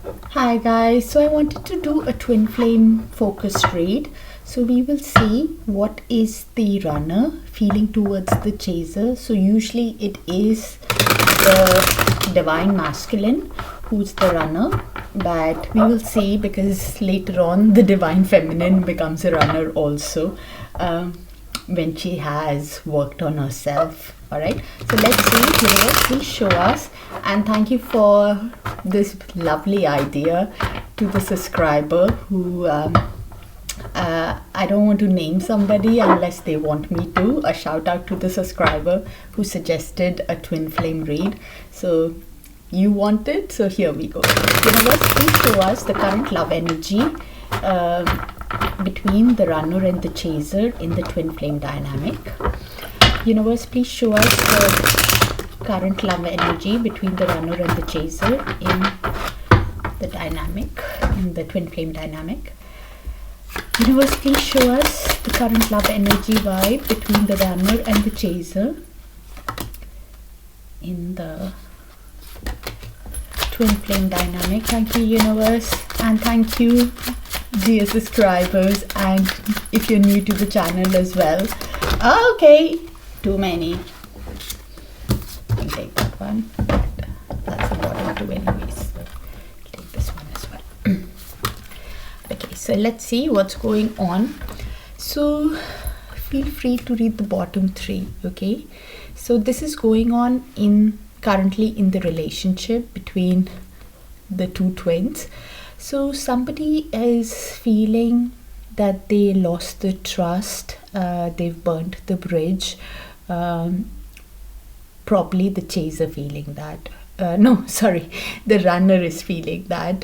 Hi guys, so I wanted to do a twin flame focused read. So we will see what is the runner feeling towards the chaser. So usually it is the divine masculine who's the runner, but we will see because later on the divine feminine becomes a runner also when she has worked on herself. All right, so let's see. Please show us, and thank you for this lovely idea to the subscriber who I don't want to name somebody unless they want me to. A shout out to the subscriber who suggested a twin flame read. So you want it, so here we go. Universe, please show us the current love energy between the runner and the chaser in the twin flame dynamic. Universe, please show us the current love energy between the runner and the chaser in the dynamic, in the twin flame dynamic. Universe, please show us the current love energy vibe between the runner and the chaser in the twin flame dynamic. Thank you, universe, and thank you, dear subscribers, and if you're new to the channel as well. Okay, too many. I can take that one. That's important too anyways. Take this one as well. Okay, so let's see what's going on. So feel free to read the bottom three. Okay, so this is going on currently in the relationship between the two twins. So somebody is feeling that they lost the trust, they've burnt the bridge. Probably the chaser feeling that the runner is feeling that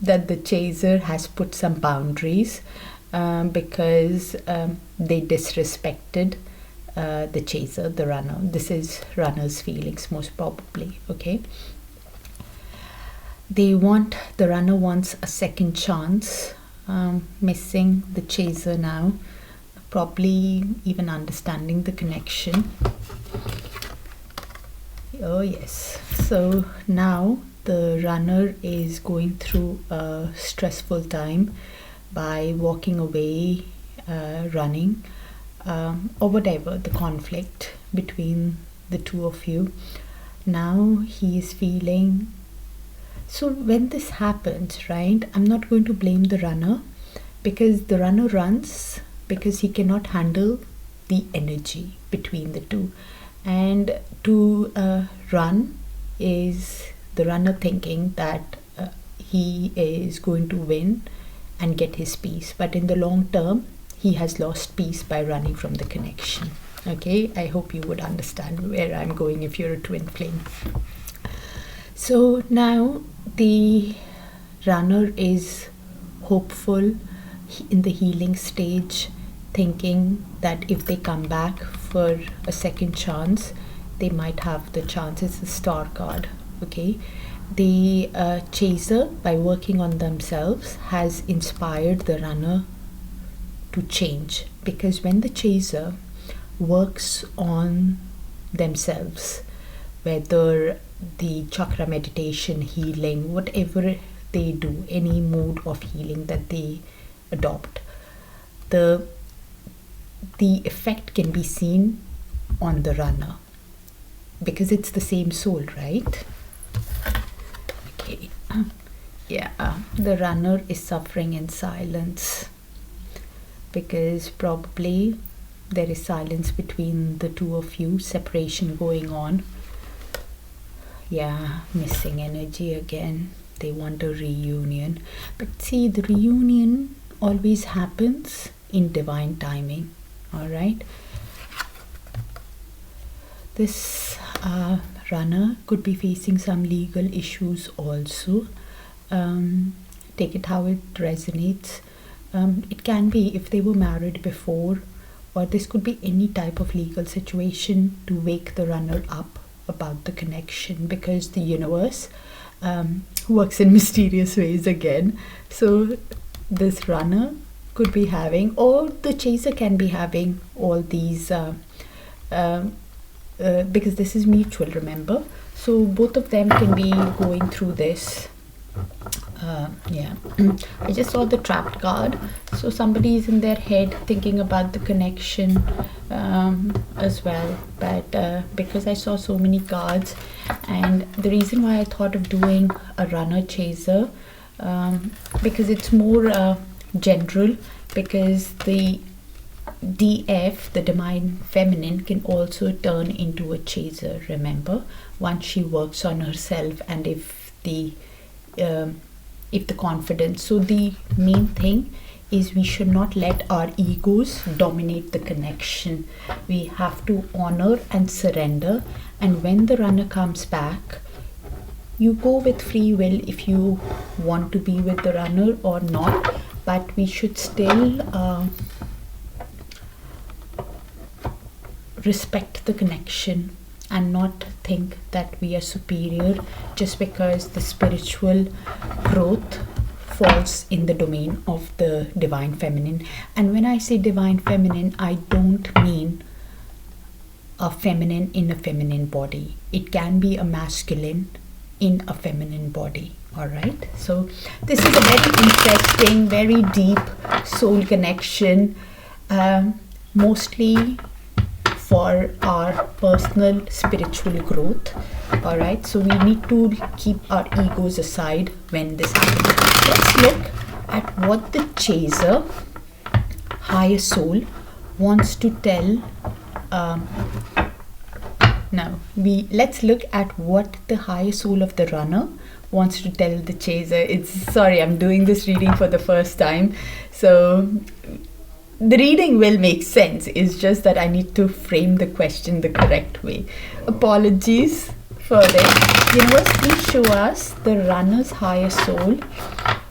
that the chaser has put some boundaries because they disrespected the chaser, the runner. This is runner's feelings most probably. Okay, the runner wants a second chance, missing the chaser now, probably even understanding the connection. Oh yes, so now the runner is going through a stressful time by walking away, running, or whatever the conflict between the two of you. Now he is feeling, so when this happens, right, I'm not going to blame the runner, because the runner runs because he cannot handle the energy between the two. And to run is the runner thinking that he is going to win and get his peace, but in the long term he has lost peace by running from the connection. Okay, I hope you would understand where I'm going if you're a twin flame. So now the runner is hopeful in the healing stage, thinking that if they come back for a second chance, they might have the chance. It's the star card. Okay, the chaser, by working on themselves, has inspired the runner to change, because when the chaser works on themselves, whether the chakra meditation, healing, whatever they do, any mode of healing that they adopt, the effect can be seen on the runner because it's the same soul, right? Okay, yeah, the runner is suffering in silence because probably there is silence between the two of you, separation going on. Yeah, missing energy again. They want a reunion, but see, the reunion always happens in divine timing. All right, this runner could be facing some legal issues also. Take it how it resonates. It can be if they were married before, or this could be any type of legal situation to wake the runner up about the connection, because the universe works in mysterious ways again. So this runner could be having, or the chaser can be having, all these because this is mutual, remember, so both of them can be going through this Yeah, I just saw the trapped card. So somebody is in their head thinking about the connection as well. But because I saw so many cards, and the reason why I thought of doing a runner chaser, because it's more general, because the DF, the divine feminine, can also turn into a chaser, remember, once she works on herself, and if the confidence. So the main thing is we should not let our egos dominate the connection. We have to honor and surrender, and when the runner comes back, you go with free will if you want to be with the runner or not, but we should still respect the connection and not think that we are superior just because the spiritual growth falls in the domain of the divine feminine. And when I say divine feminine, I don't mean a feminine in a feminine body. It can be a masculine in a feminine body. All right, so this is a very interesting, very deep soul connection, mostly for our personal spiritual growth. All right, so we need to keep our egos aside when this happens. Let's look at what the chaser, higher soul, wants to tell. Let's look at what the higher soul of the runner wants to tell the chaser. I'm doing this reading for the first time, so the reading will make sense. It's just that I need to frame the question the correct way. Apologies for this. Universe, please show us the runner's higher soul.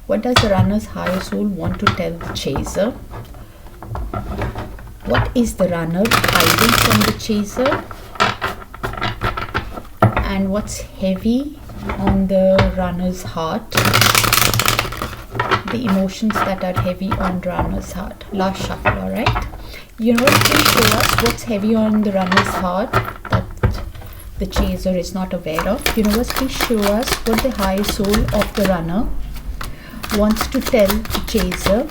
What does the runner's higher soul want to tell the chaser? What is the runner hiding from the chaser? And what's heavy on the runner's heart? The emotions that are heavy on runner's heart. Last shuffle, all right? Universe, please show us what's heavy on the runner's heart that the chaser is not aware of. Universe, please show us what the higher soul of the runner wants to tell the chaser.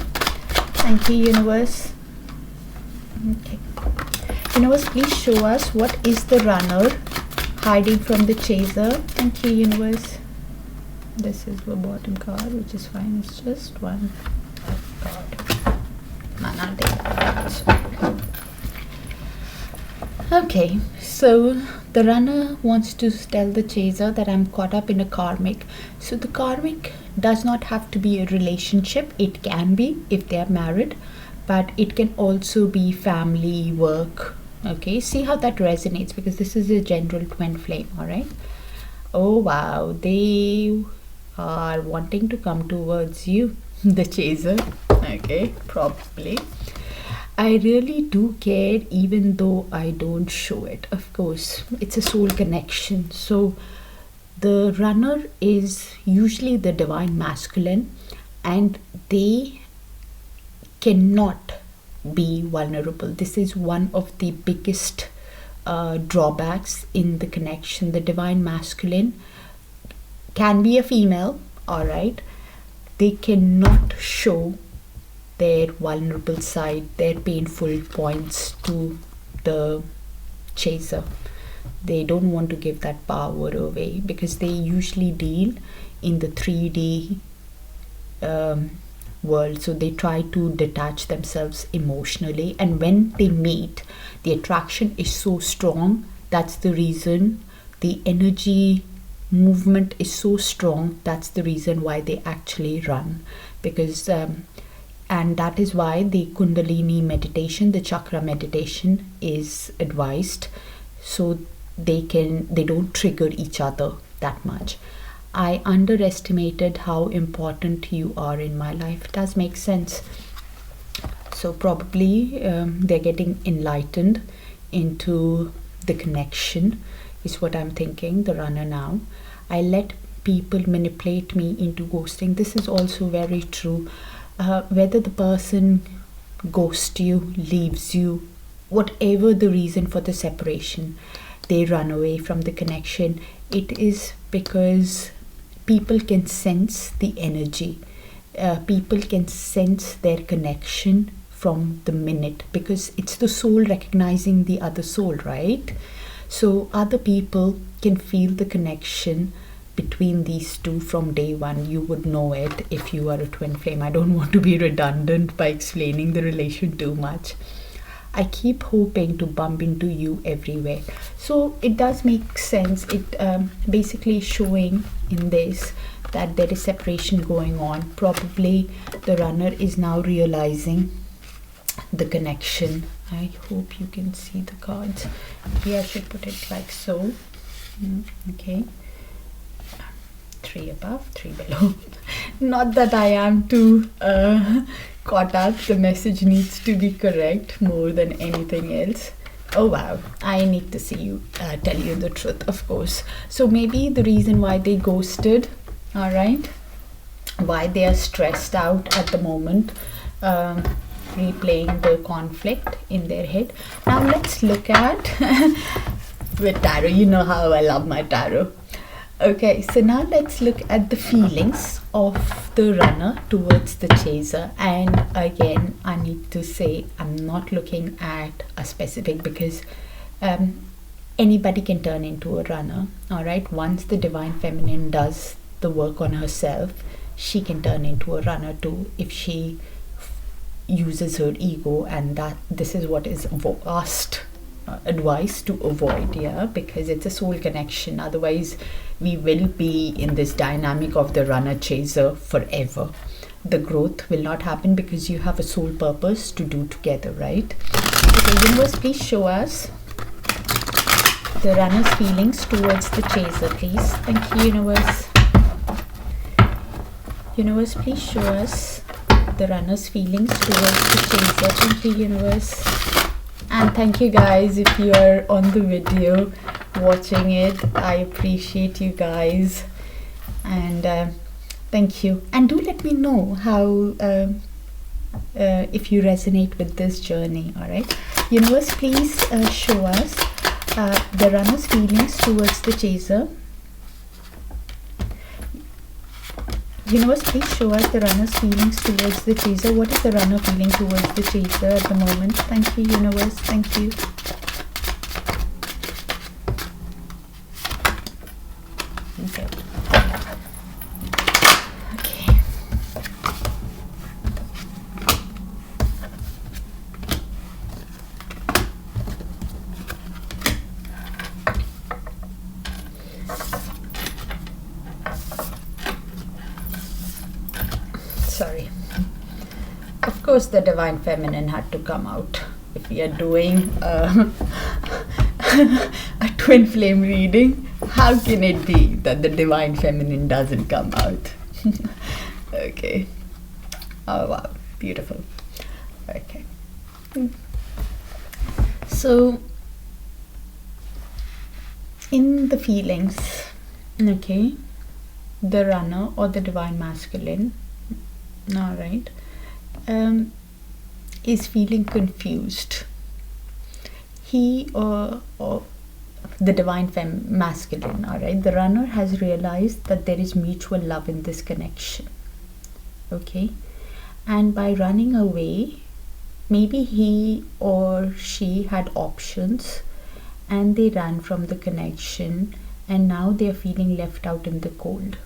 Thank you, universe. Okay. Universe, please show us what is the runner hiding from the chaser. Thank you, universe. This is the bottom card, which is fine. It's just one card. I'll take that. Okay, so the runner wants to tell the chaser that I'm caught up in a karmic. So the karmic does not have to be a relationship. It can be if they are married, but it can also be family, work. Okay, see how that resonates, because this is a general twin flame. All right. Oh wow, they are wanting to come towards you, the chaser. Okay, probably. I really do care, even though I don't show it. Of course, it's a soul connection. So the runner is usually the divine masculine, and they cannot be vulnerable. This is one of the biggest drawbacks in the connection. The divine masculine can be a female, all right. They cannot show their vulnerable side, their painful points to the chaser. They don't want to give that power away, because they usually deal in the 3D world. So they try to detach themselves emotionally, and when they meet, the attraction is so strong. That's the reason the energy movement is so strong. That's the reason why they actually run, because and that is why the Kundalini meditation, the chakra meditation, is advised, so they don't trigger each other that much. I underestimated how important you are in my life. It does make sense. So probably they're getting enlightened into the connection, is what I'm thinking, the runner now. I let people manipulate me into ghosting. This is also very true. Whether the person ghosts you, leaves you, whatever the reason for the separation, they run away from the connection. It is because people can sense the energy. People can sense their connection from the minute, because it's the soul recognizing the other soul, right? So other people can feel the connection between these two from day one. You would know it if you are a twin flame. I don't want to be redundant by explaining the relation too much. I keep hoping to bump into you everywhere. So it does make sense. It basically showing in this that there is separation going on. Probably the runner is now realizing the connection. I hope you can see the cards. Maybe I should put it like so. Okay. 3 above, 3 below. Not that I am too caught up. The message needs to be correct more than anything else. Oh wow, I need to see you, tell you the truth, of course. So maybe the reason why they ghosted, all right, why they are stressed out at the moment, replaying the conflict in their head. Now let's look at with tarot. You know how I love my tarot. Okay, so now let's look at the feelings of the runner towards the chaser. And again, I need to say I'm not looking at a specific, because anybody can turn into a runner, all right? Once the divine feminine does the work on herself, she can turn into a runner too if she uses her ego, and that this is what is asked, advice to avoid, yeah, because it's a soul connection. Otherwise we will be in this dynamic of the runner chaser forever. The growth will not happen because you have a soul purpose to do together, right? Okay, universe, please show us the runner's feelings towards the chaser, please. Thank you, universe. Universe, please show us the runner's feelings towards the chaser. Thank you, universe. And thank you guys if you are on the video watching it. I appreciate you guys, and thank you. And do let me know how if you resonate with this journey. All right, universe, please show us the runner's feelings towards the chaser. Universe, please show us the runner's feelings towards the chaser. What is the runner feeling towards the chaser at the moment? Thank you, universe. Thank you. Okay. Okay. Sorry. Of course the divine feminine had to come out. If we are doing a twin flame reading, how can it be that the divine feminine doesn't come out? Okay. Oh wow, beautiful. Okay. So in the feelings, okay, the runner or the divine masculine, all right, is feeling confused. He or the divine masculine, all right, the runner has realized that there is mutual love in this connection, okay, and by running away, maybe he or she had options and they ran from the connection, and now they are feeling left out in the cold.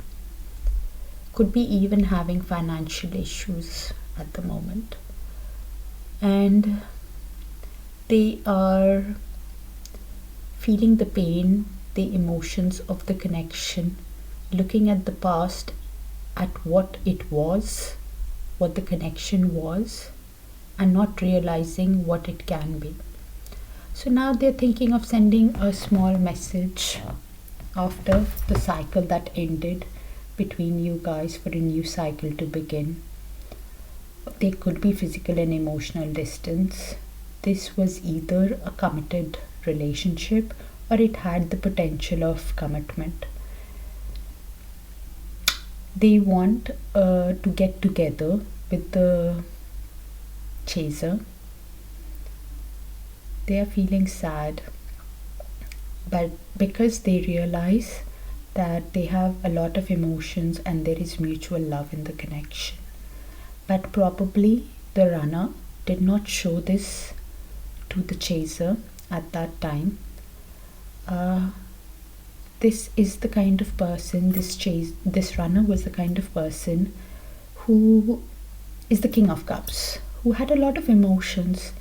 Could be even having financial issues at the moment, and they are feeling the pain, the emotions of the connection, looking at the past, at what it was, what the connection was, and not realizing what it can be. So now they're thinking of sending a small message after the cycle that ended between you guys for a new cycle to begin. There could be physical and emotional distance. This was either a committed relationship or it had the potential of commitment. They want to get together with the chaser. They are feeling sad, but because they realize that they have a lot of emotions and there is mutual love in the connection. But probably the runner did not show this to the chaser at that time. This is the kind of person, this runner was the kind of person who is the King of Cups, who had a lot of emotions,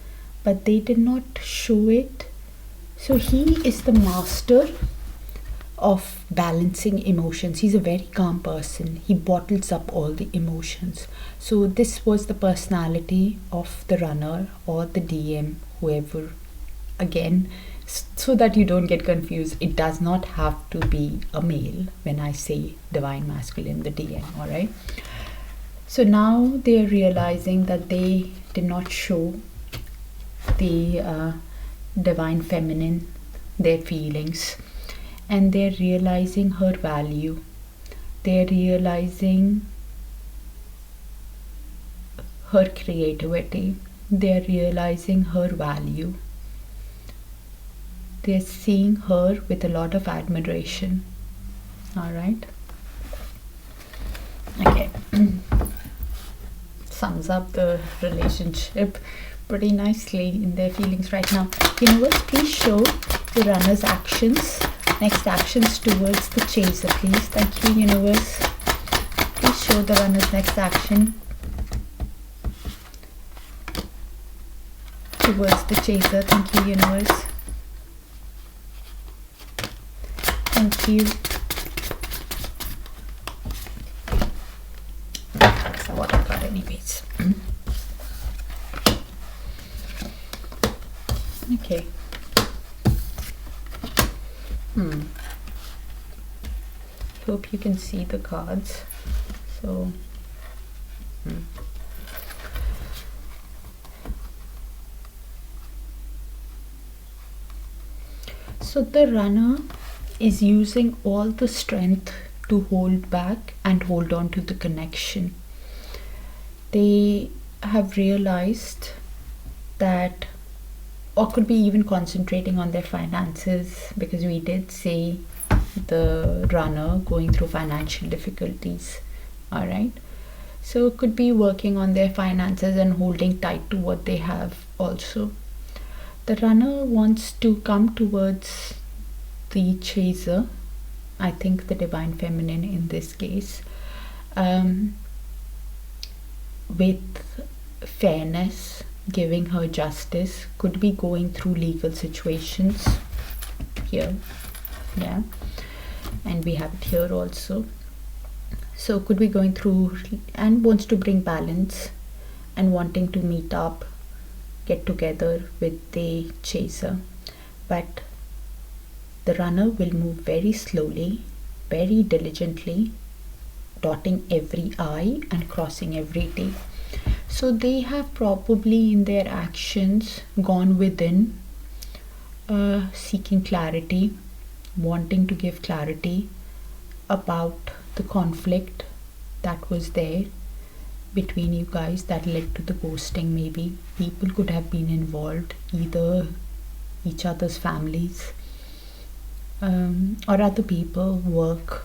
but they did not show it. So he is the master of balancing emotions. He's a very calm person. He bottles up all the emotions. So this was the personality of the runner or the DM, whoever. Again, so that you don't get confused, it does not have to be a male when I say divine masculine, the DM, alright? So now they are realizing that they did not show the divine feminine their feelings, and they're realizing her value. They're realizing her creativity. They're realizing her value. They're seeing her with a lot of admiration. All right. Okay. Sums up the relationship pretty nicely in their feelings right now. Universe, please show the runner's actions, next actions towards the chaser, please. Thank you, Universe. Please show the runner's next action towards the chaser. Thank you, Universe. Thank you. That's what I got anyways. Okay. Hope you can see the cards. So so the runner is using all the strength to hold back and hold on to the connection. They have realized that, or could be even concentrating on their finances, because we did say the runner going through financial difficulties. All right, so it could be working on their finances and holding tight to what they have. Also, the runner wants to come towards the chaser, I think the divine feminine in this case, with fairness, giving her justice. Could be going through legal situations here, yeah, and we have it here also. So could be going through and wants to bring balance and wanting to meet up, get together with the chaser. But the runner will move very slowly, very diligently, dotting every I and crossing every T. So they have probably in their actions gone within, seeking clarity, wanting to give clarity about the conflict that was there between you guys that led to the ghosting. Maybe people could have been involved, either each other's families, or other people, work,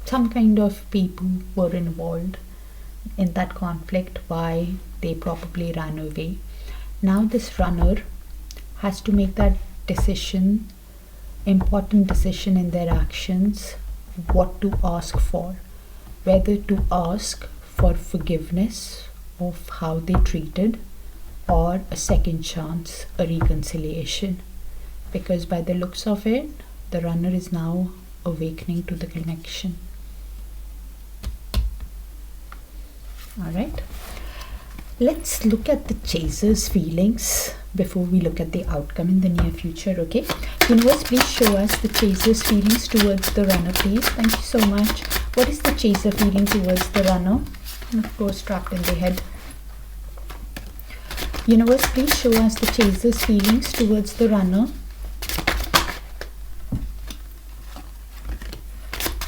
some kind of people were involved in that conflict, why they probably ran away. Now this runner has to make that decision, important decision in their actions, what to ask for, whether to ask for forgiveness of how they treated, or a second chance, a reconciliation. Because by the looks of it, the runner is now awakening to the connection. All right, let's look at the chaser's feelings before we look at the outcome in the near future. Okay, universe, please show us the chaser's feelings towards the runner, please. Thank you so much. What is the chaser feeling towards the runner? And of course, trapped in the head. Universe, please show us the chaser's feelings towards the runner.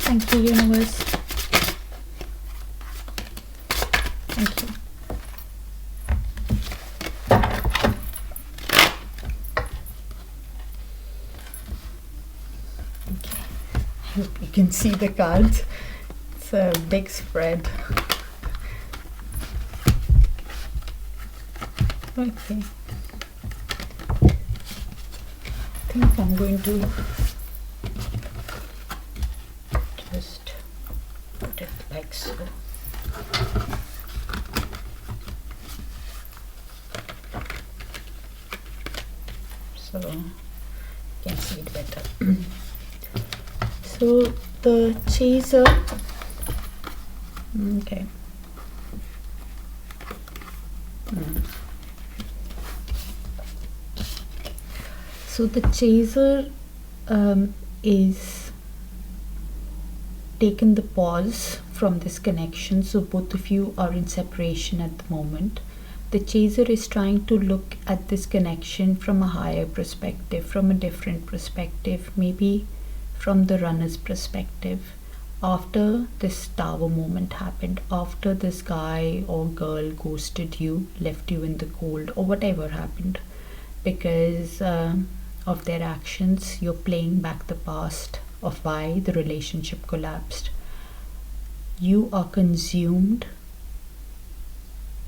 Thank you, universe. Thank you. Okay, I hope you can see the cards. It's a big spread. Okay. I think I'm going to just put it like so. So you can see it better. So the chaser, okay. So the chaser is taken the pause from this connection. So both of you are in separation at the moment. The chaser is trying to look at this connection from a higher perspective, from a different perspective, maybe from the runner's perspective. After this tower moment happened, after this guy or girl ghosted you, left you in the cold, or whatever happened, because of their actions, you're playing back the past of why the relationship collapsed. You are consumed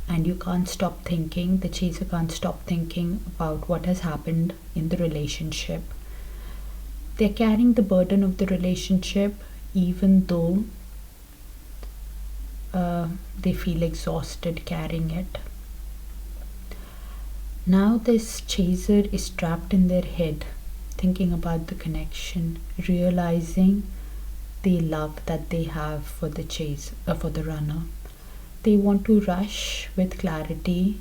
and you can't stop thinking. The chaser can't stop thinking about what has happened in the relationship. They're carrying the burden of the relationship even though they feel exhausted carrying it. Now this chaser is trapped in their head, thinking about the connection, realizing the love that they have for the for the runner. They want to rush with clarity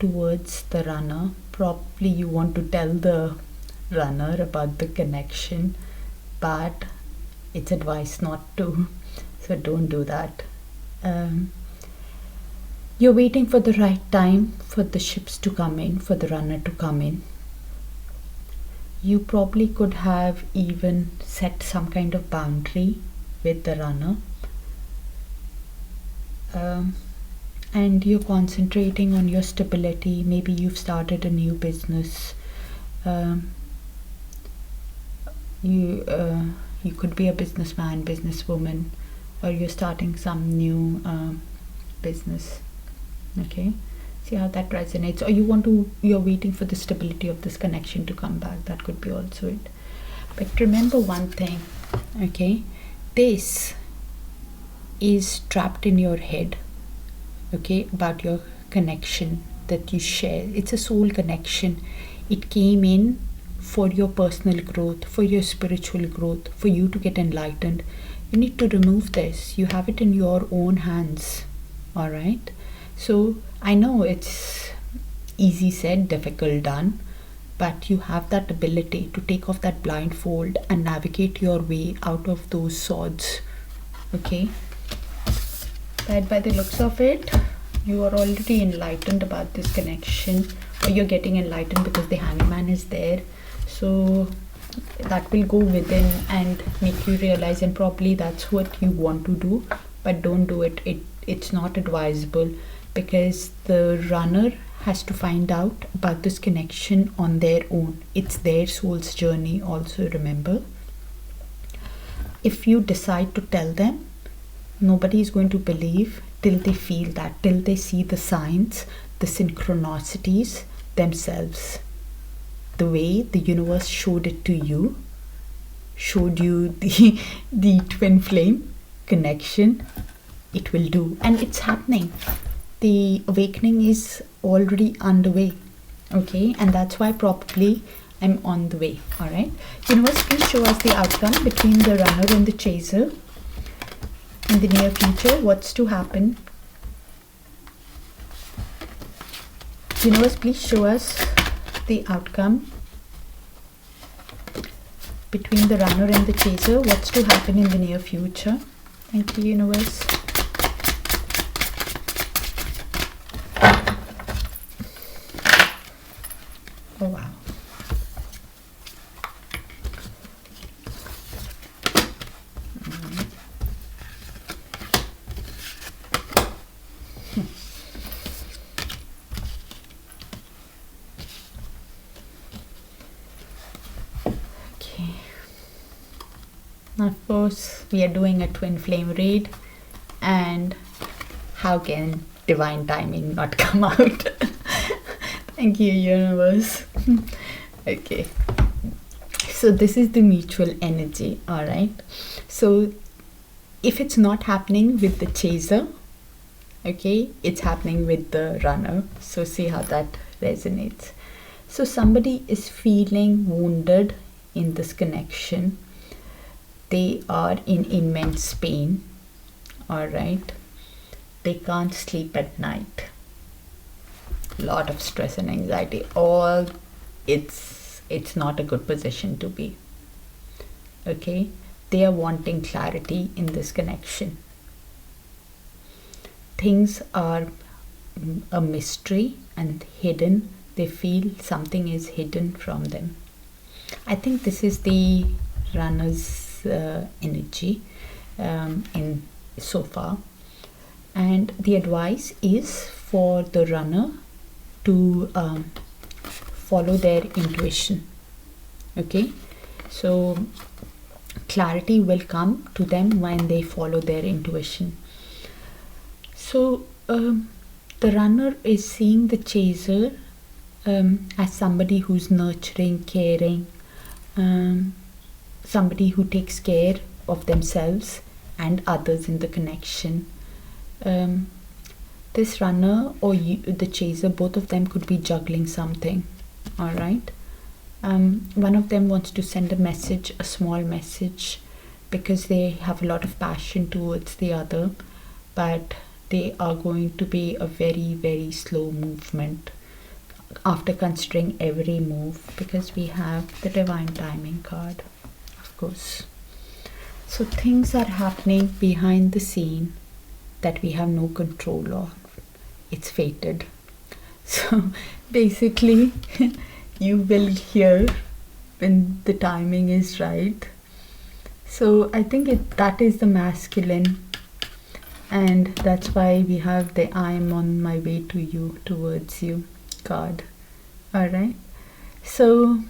towards the runner. Probably you want to tell the runner about the connection, but it's advised not to, so don't do that. You're waiting for the right time for the ships to come in, for the runner to come in. You probably could have even set some kind of boundary with the runner. And you're concentrating on your stability. Maybe you've started a new business. You could be a businessman, businesswoman, or you're starting some new business. Okay, see how that resonates. Or you're waiting for the stability of this connection to come back. That could be also it. But remember one thing, okay, this is trapped in your head, okay, about your connection that you share. It's a soul connection. It came in for your personal growth, for your spiritual growth, for you to get enlightened. You need to remove this. You have it in your own hands. All right. So I know it's easy said, difficult done, but you have that ability to take off that blindfold and navigate your way out of those swords. Okay. But by the looks of it, you are already enlightened about this connection, or you're getting enlightened because the hangman is there. So that will go within and make you realize, and probably that's what you want to do, but don't do it. It's not advisable, because the runner has to find out about this connection on their own. It's their soul's journey also, remember. If you decide to tell them, nobody is going to believe till they feel that, till they see the signs, the synchronicities themselves. The way the universe showed it to you, showed you the twin flame connection, it will do. And it's happening. The awakening is already underway. Okay, and that's why probably I'm on the way. All right, universe, please show us the outcome between the runner and the chaser in the near future. What's to happen? Universe, please show us the outcome between the runner and the chaser. What's to happen in the near future? Thank you, universe. Oh wow. Of course, we are doing a twin flame read, and how can divine timing not come out? Thank you, universe. Okay, so this is the mutual energy. All right, so if it's not happening with the chaser, okay, it's happening with the runner. So see how that resonates. So somebody is feeling wounded in this connection. They are in immense pain. All right, they can't sleep at night. Lot of stress and anxiety. All it's not a good position to be. Okay, they are wanting clarity in this connection. Things are a mystery and hidden. They feel something is hidden from them. I think this is the runner's energy in so far, and the advice is for the runner to follow their intuition. Okay, so clarity will come to them when they follow their intuition. So the runner is seeing the chaser as somebody who's nurturing, caring, somebody who takes care of themselves and others in the connection. This runner or the chaser, both of them could be juggling something. All right, one of them wants to send a message, a small message, because they have a lot of passion towards the other, but they are going to be a very, very slow movement after considering every move, because we have the divine timing card, of course. So things are happening behind the scene that we have no control of. It's fated. So basically, you will hear when the timing is right. So I think that is the masculine, and that's why we have the I am on my way to you, towards you card. All right, so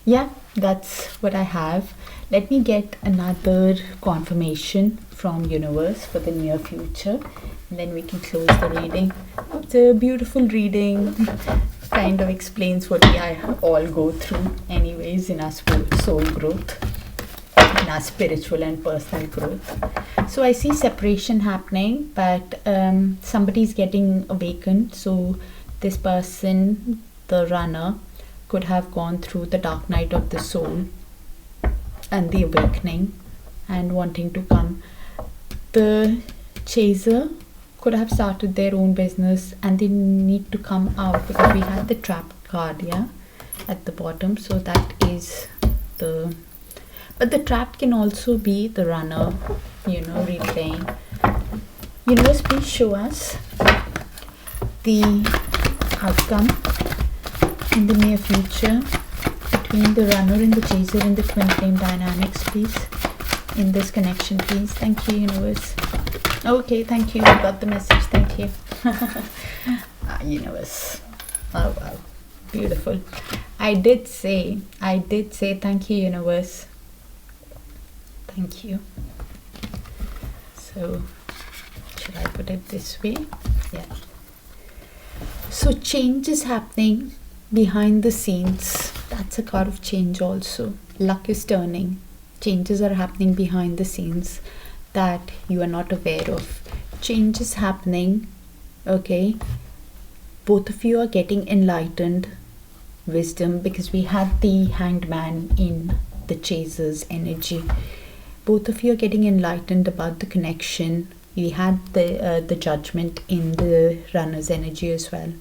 yeah, that's what I have. Let me get another confirmation from universe for the near future, and then we can close the reading. It's a beautiful reading, kind of explains what we all go through anyways in our soul growth, in our spiritual and personal growth. So I see separation happening, but somebody's getting awakened. So this person, the runner, could have gone through the dark night of the soul and the awakening and wanting to come. The chaser could have started their own business and they need to come out, because we had the trap card, yeah, at the bottom. So that is but the trap can also be the runner, replaying. Universe, please show us the outcome in the near future between the runner and the chaser in the twin flame dynamics, please, in this connection, please. Thank you, universe. Okay, thank you. I got the message. Thank you. Universe. Oh wow, beautiful. I did say thank you, universe. Thank you. So should I put it this way? Yeah. So change is happening behind the scenes. That's a card of change also. Luck is turning. Changes are happening behind the scenes that you are not aware of. Change is happening. Okay, both of you are getting enlightened wisdom, because we had the hanged man in the chaser's energy. Both of you are getting enlightened about the connection. We had the judgment in the runner's energy as well.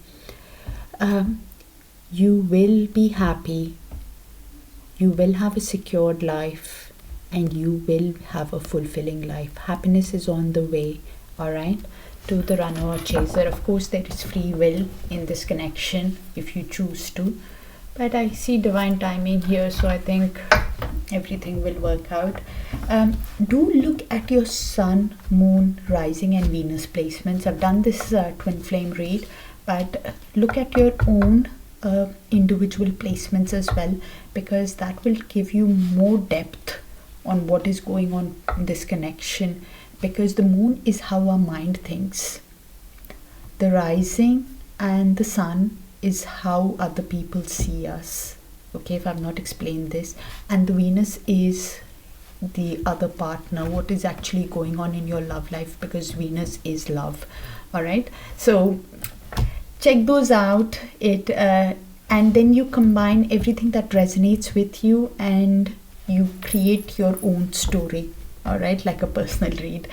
You will be happy, you will have a secured life, and you will have a fulfilling life. Happiness is on the way, all right, to the runner or chaser. Of course, there is free will in this connection if you choose to, but I see divine timing here, so I think everything will work out. Do look at your sun, moon, rising and Venus placements. I've done this twin flame read, but look at your own individual placements as well, because that will give you more depth on what is going on in this connection, because the moon is how our mind thinks. The rising and the sun is how other people see us. Okay, if I've not explained this. And the Venus is the other partner, what is actually going on in your love life, because Venus is love. All right, so check those out. And then you combine everything that resonates with you and you create your own story. All right, like a personal read.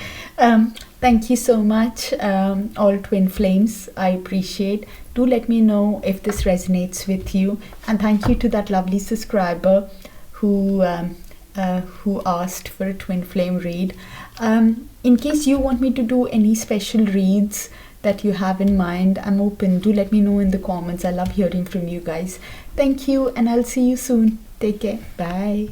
Thank you so much, all twin flames. I appreciate. Do let me know if this resonates with you, and thank you to that lovely subscriber who asked for a twin flame read. In case you want me to do any special reads that you have in mind, I'm open. Do let me know in the comments. I love hearing from you guys. Thank you, and I'll see you soon. Take care. Bye.